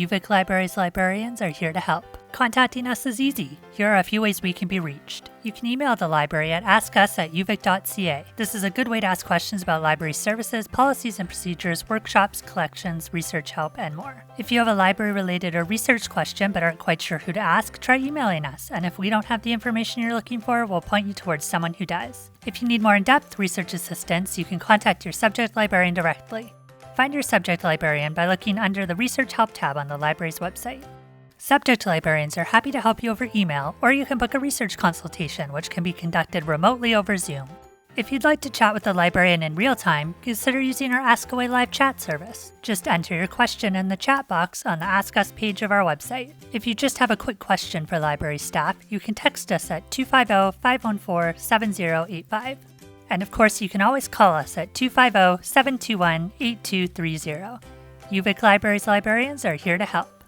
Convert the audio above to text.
UVic Library's librarians are here to help. Contacting us is easy. Here are a few ways we can be reached. You can email the library at askus@uvic.ca. This is a good way to ask questions about library services, policies and procedures, workshops, collections, research help, and more. If you have a library-related or research question but aren't quite sure who to ask, try emailing us, and if we don't have the information you're looking for, we'll point you towards someone who does. If you need more in-depth research assistance, you can contact your subject librarian directly. Find your subject librarian by looking under the Research Help tab on the library's website. Subject librarians are happy to help you over email, or you can book a research consultation, which can be conducted remotely over Zoom. If you'd like to chat with the librarian in real time, consider using our Ask Away live chat service. Just enter your question in the chat box on the Ask Us page of our website. If you just have a quick question for library staff, you can text us at 250-514-7085. And of course, you can always call us at 250-721-8230. UVic Library's librarians are here to help.